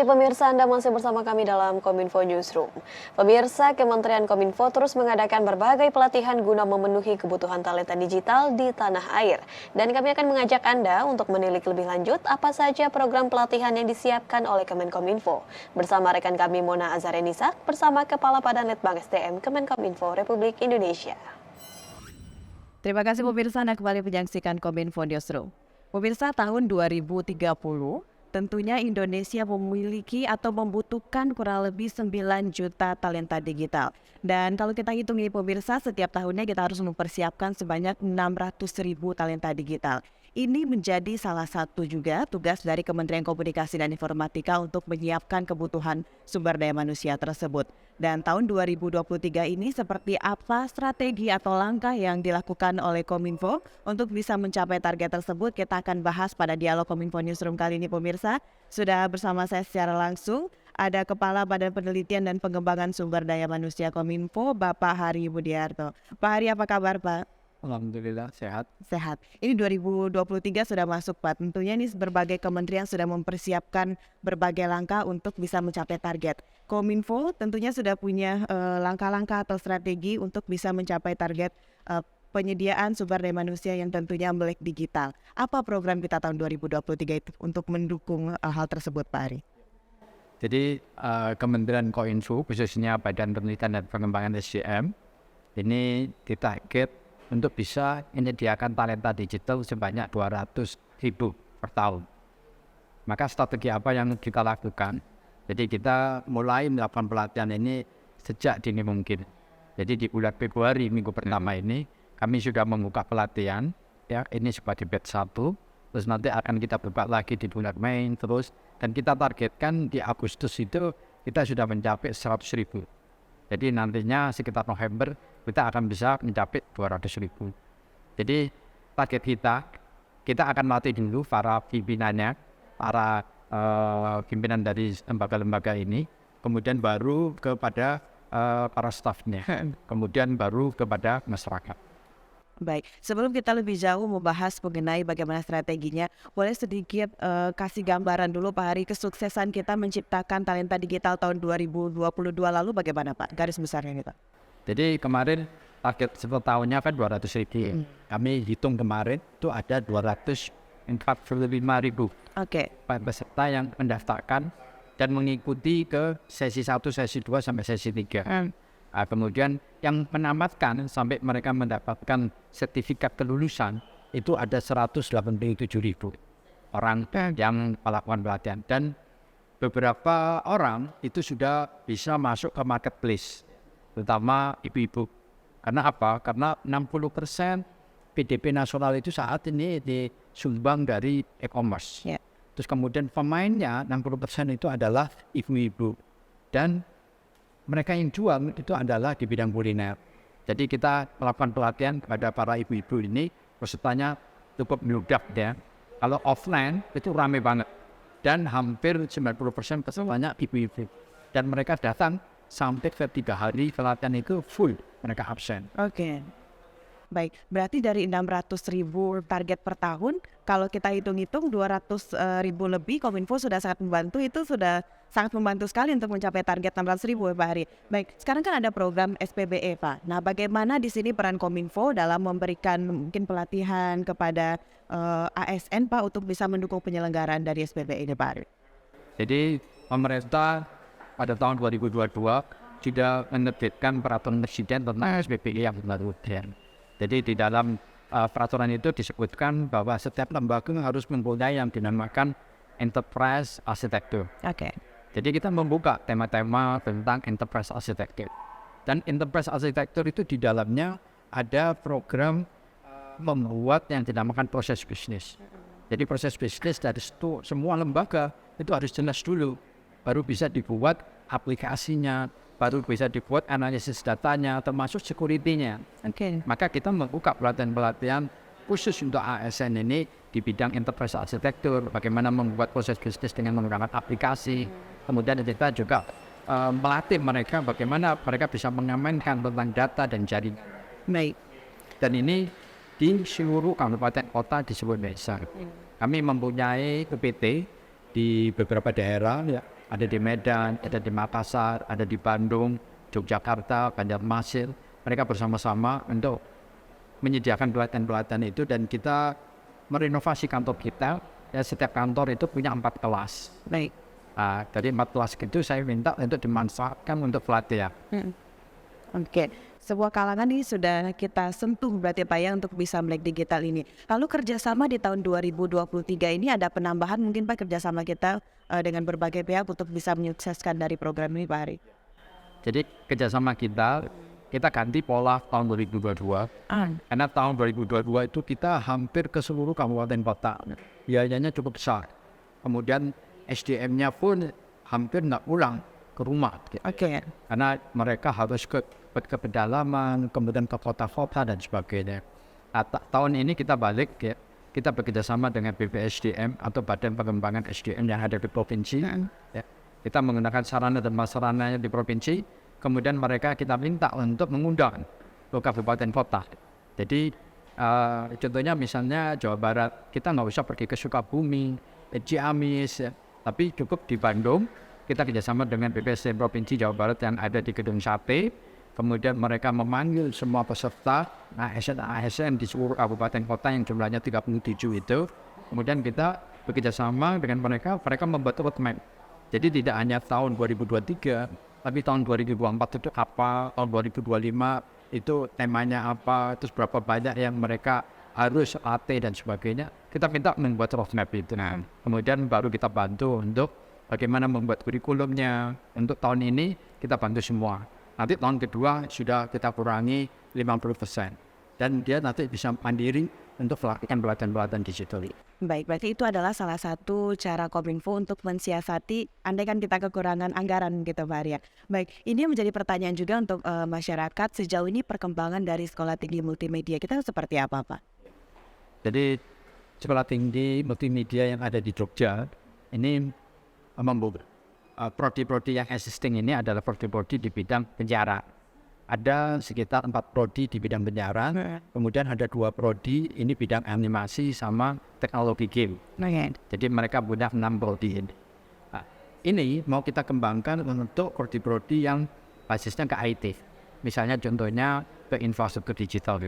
pemirsa, Anda masih bersama kami dalam Kominfo Newsroom. Pemirsa, Kementerian Kominfo terus mengadakan berbagai pelatihan guna memenuhi kebutuhan talenta digital di tanah air. Dan kami akan mengajak Anda untuk menilik lebih lanjut apa saja program pelatihan yang disiapkan oleh Kemenkominfo. Bersama rekan kami Mona Azarenisak bersama Kepala Badan Litbang SDM Kemenkominfo Republik Indonesia. Terima kasih pemirsa, Anda kembali menyaksikan Kominfo Newsroom. Pemirsa, tahun 2030, tentunya Indonesia memiliki atau membutuhkan kurang lebih 9 juta talenta digital. Dan kalau kita hitung ini pemirsa, setiap tahunnya kita harus mempersiapkan sebanyak 600.000 talenta digital. Ini menjadi salah satu juga tugas dari Kementerian Komunikasi dan Informatika untuk menyiapkan kebutuhan sumber daya manusia tersebut. Dan tahun 2023 ini seperti apa strategi atau langkah yang dilakukan oleh Kominfo untuk bisa mencapai target tersebut, kita akan bahas pada dialog Kominfo Newsroom kali ini pemirsa. Sudah bersama saya secara langsung ada Kepala Badan Penelitian dan Pengembangan Sumber Daya Manusia Kominfo, Bapak Hari Budiarto. Pak Hari, apa kabar Pak? Alhamdulillah sehat. Sehat. Ini 2023 sudah masuk Pak. Tentunya ini berbagai kementerian sudah mempersiapkan berbagai langkah untuk bisa mencapai target. Kominfo tentunya sudah punya langkah-langkah atau strategi untuk bisa mencapai target penyediaan sumber daya manusia yang tentunya melek digital. Apa program kita tahun 2023 itu untuk mendukung hal tersebut Pak Ari? Jadi Kementerian Kominfo khususnya Badan Penelitian dan Pengembangan SDM ini ditarget untuk bisa menyediakan talenta digital sebanyak 200.000 per tahun. Maka strategi apa yang kita lakukan? Jadi kita mulai melakukan pelatihan ini sejak dini mungkin. Jadi di bulan Februari minggu pertama ini kami sudah membuka pelatihan, ya ini sebagai batch 1, terus nanti akan kita buka lagi di bulan Mei terus, dan kita targetkan di Agustus itu kita sudah mencapai 100.000. Jadi nantinya sekitar November kita akan bisa mencapai 200.000. Jadi target kita akan latih dulu para pimpinannya, para pimpinan dari lembaga-lembaga ini, kemudian baru kepada para stafnya, kemudian baru kepada masyarakat. Baik, sebelum kita lebih jauh membahas mengenai bagaimana strateginya, boleh sedikit kasih gambaran dulu Pak Hari kesuksesan kita menciptakan talenta digital tahun 2022 lalu bagaimana Pak? Garis besarnya ini Pak. Jadi kemarin target setahunnya kan 200.000. Kami hitung kemarin itu ada 245.000 peserta yang mendaftarkan dan mengikuti ke sesi 1, sesi 2 sampai sesi 3. Kemudian yang menamatkan sampai mereka mendapatkan sertifikat kelulusan itu ada 187.000 orang yang melakukan pelatihan, dan beberapa orang itu sudah bisa masuk ke marketplace, terutama ibu-ibu. Karena apa? Karena 60% PDB nasional itu saat ini disumbang dari e-commerce. Terus kemudian pemainnya 60% itu adalah ibu-ibu, dan mereka yang jual itu adalah di bidang kuliner. Jadi kita melakukan pelatihan kepada para ibu-ibu ini, pesertanya cukup mudah ya. Kalau offline itu ramai banget, dan hampir 90% pesertanya ibu-ibu. Dan mereka datang sampai ke 3 hari pelatihan itu full, mereka absen. Oke. Baik, berarti dari 600.000 target per tahun, kalau kita hitung-hitung 200.000 lebih, Kominfo sudah sangat membantu, itu sudah sangat membantu sekali untuk mencapai target 600.000 Pak Hari. Baik, sekarang kan ada program SPBE Pak. Nah, bagaimana di sini peran Kominfo dalam memberikan mungkin pelatihan kepada ASN Pak untuk bisa mendukung penyelenggaraan dari SPBE ini Pak Hari? Jadi pemerintah pada tahun 2022 sudah menerbitkan peraturan presiden tentang SPBE yang baru. Jadi di dalam peraturan itu disebutkan bahwa setiap lembaga harus mempunyai yang dinamakan enterprise architecture. Jadi kita membuka tema-tema tentang enterprise architecture. Dan enterprise architecture itu di dalamnya ada program membuat yang dinamakan proses bisnis. Jadi proses bisnis dari semua lembaga itu harus jelas dulu, baru bisa dibuat aplikasinya, baru bisa dibuat analisis datanya, termasuk security-nya. Maka kita membuka pelatihan-pelatihan khusus untuk ASN ini di bidang enterprise architecture, bagaimana membuat proses bisnis dengan menggunakan aplikasi. Kemudian kita juga melatih mereka bagaimana mereka bisa mengamankan tentang data dan jaringan. Dan ini di seluruh kabupaten kota di seluruh Indonesia. Kami mempunyai PPT di beberapa daerah, ya, ada di Medan, ada di Makassar, ada di Bandung, Yogyakarta, Banjarmasin. Mereka bersama-sama untuk menyediakan pelatihan-pelatihan itu, dan kita merenovasi kantor kita. Ya, setiap kantor itu punya 4 kelas. Baik. Dari 4 kelas itu saya minta untuk dimanfaatkan untuk pelatihan. Oke, sebuah kalangan ini sudah kita sentuh berarti Pak ya untuk bisa melek digital ini. Lalu kerjasama di tahun 2023 ini ada penambahan mungkin Pak kerjasama kita dengan berbagai pihak untuk bisa menyukseskan dari program ini Pak Hari? Jadi kerjasama kita ganti pola tahun 2022. Karena tahun 2022 itu kita hampir ke seluruh kabupaten kota. Biayanya cukup besar. Kemudian SDM-nya pun hampir nggak pulang ke rumah. Oke. Karena mereka harus ke pedalaman, kemudian ke kota-kota dan sebagainya. Tahun ini kita balik ya, kita bekerjasama dengan BPSDM atau Badan Pengembangan SDM yang ada di provinsi. Ya. Kita menggunakan sarana dan prasarana di provinsi, kemudian mereka kita minta untuk mengundang ke kabupaten kota. Jadi contohnya misalnya Jawa Barat, kita nggak usah pergi ke Sukabumi, Ciamis, ya. Tapi cukup di Bandung. Kita kerjasama dengan BPSDM Provinsi Jawa Barat yang ada di Gedung Sate. Kemudian mereka memanggil semua peserta ASN di seluruh kabupaten kota yang jumlahnya 37 itu. Kemudian kita bekerjasama dengan mereka membuat roadmap. Jadi tidak hanya tahun 2023, tapi tahun 2024 itu apa, tahun 2025 itu temanya apa, terus berapa banyak yang mereka harus AT dan sebagainya. Kita minta membuat roadmap itu. Nah, kemudian baru kita bantu untuk bagaimana membuat kurikulumnya. Untuk tahun ini kita bantu semua. Nanti tahun kedua sudah kita kurangi 50%. Dan dia nanti bisa mandiri untuk melakukan pelatihan-pelatihan digital. Baik, berarti itu adalah salah satu cara Kominfo untuk mensiasati andai kan kita kekurangan anggaran gitu Pak Arya. Baik, ini menjadi pertanyaan juga untuk masyarakat, sejauh ini perkembangan dari Sekolah Tinggi Multimedia kita seperti apa Pak? Jadi Sekolah Tinggi Multimedia yang ada di Jogja ini prodi-prodi yang existing ini adalah prodi-prodi di bidang penjara. Ada sekitar 4 prodi di bidang penjara, kemudian ada 2 prodi ini bidang animasi sama teknologi game. Jadi mereka punya 6 prodi ini. Nah, ini mau kita kembangkan untuk prodi-prodi yang basisnya ke IT. Misalnya contohnya ke infrastruktur digital.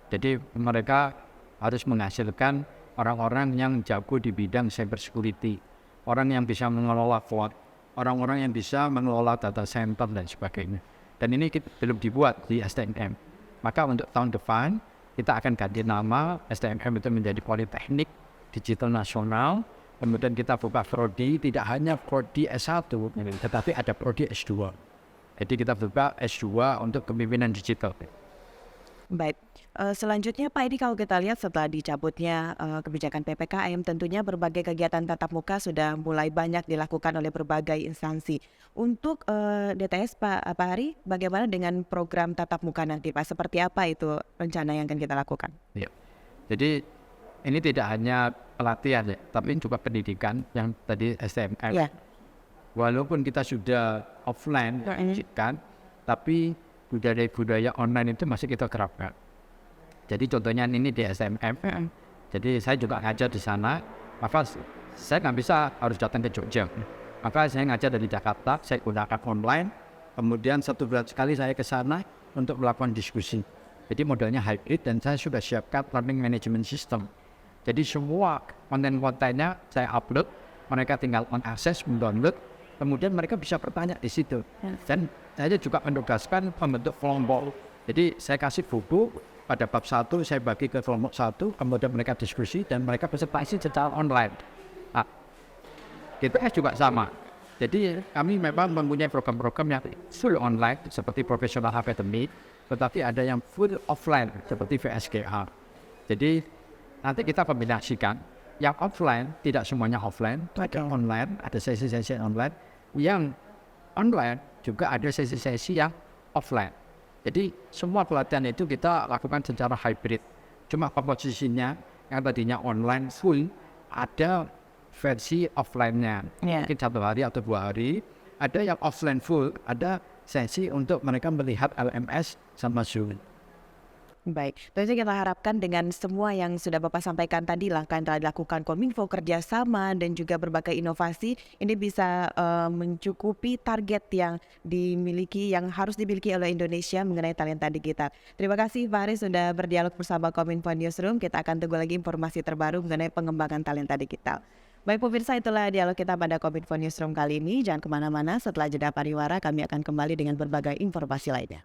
Jadi mereka harus menghasilkan orang-orang yang jago di bidang cyber security, orang yang bisa mengelola cloud, orang-orang yang bisa mengelola data center dan sebagainya. Dan ini belum dibuat di STMM. Maka untuk tahun depan kita akan ganti nama STMM itu menjadi Politeknik Digital Nasional. Kemudian kita buka prodi, tidak hanya prodi S1, tetapi ada prodi S2. Jadi kita buka S2 untuk kepemimpinan digital. Baik, selanjutnya Pak, ini kalau kita lihat setelah dicabutnya kebijakan PPKM, tentunya berbagai kegiatan tatap muka sudah mulai banyak dilakukan oleh berbagai instansi. Untuk DTS Pak Hari, bagaimana dengan program tatap muka nanti Pak? Seperti apa itu rencana yang akan kita lakukan? Ya. Jadi ini tidak hanya pelatihan ya, tapi juga pendidikan yang tadi STMM. Ya. Walaupun kita sudah offline, tapi budaya online itu masih kita terapkan. Jadi contohnya ini di SMM. Jadi saya juga ngajar di sana. Maka saya nggak bisa harus datang ke Jogja. Maka saya ngajar dari Jakarta. Saya gunakan online. Kemudian 1 bulan sekali saya ke sana untuk melakukan diskusi. Jadi modelnya hybrid dan saya sudah siapkan learning management system. Jadi semua konten-kontennya saya upload. Mereka tinggal mengakses, mendownload. Kemudian mereka bisa bertanya di situ. Dan saya juga menugaskan membentuk kelompok. Jadi saya kasih buku pada bab 1, saya bagi ke kelompok 1, kemudian mereka diskusi dan mereka presentasi secara online. Nah, DTS juga sama. Jadi kami memang mempunyai program-program yang full online seperti Professional Academy, tetapi ada yang full offline seperti VSGA. Jadi nanti kita kombinasikan. Yang offline tidak semuanya offline, ada online, ada sesi-sesi online. Yang online juga ada sesi-sesi yang offline. Jadi semua pelatihan itu kita lakukan secara hybrid. Cuma komposisinya yang tadinya online full, ada versi offline-nya. Mungkin 1 hari atau 2 hari. Ada yang offline full, ada sesi untuk mereka melihat LMS sama Zoom. Baik, tentunya kita harapkan dengan semua yang sudah Bapak sampaikan tadi langkah yang telah dilakukan Kominfo kerjasama dan juga berbagai inovasi ini bisa mencukupi target yang dimiliki yang harus dimiliki oleh Indonesia mengenai talenta digital. Terima kasih Pak Haris sudah berdialog bersama Kominfo Newsroom. Kita akan tunggu lagi informasi terbaru mengenai pengembangan talenta digital. Baik pemirsa, itulah dialog kita pada Kominfo Newsroom kali ini. Jangan kemana-mana, setelah jeda pariwara kami akan kembali dengan berbagai informasi lainnya.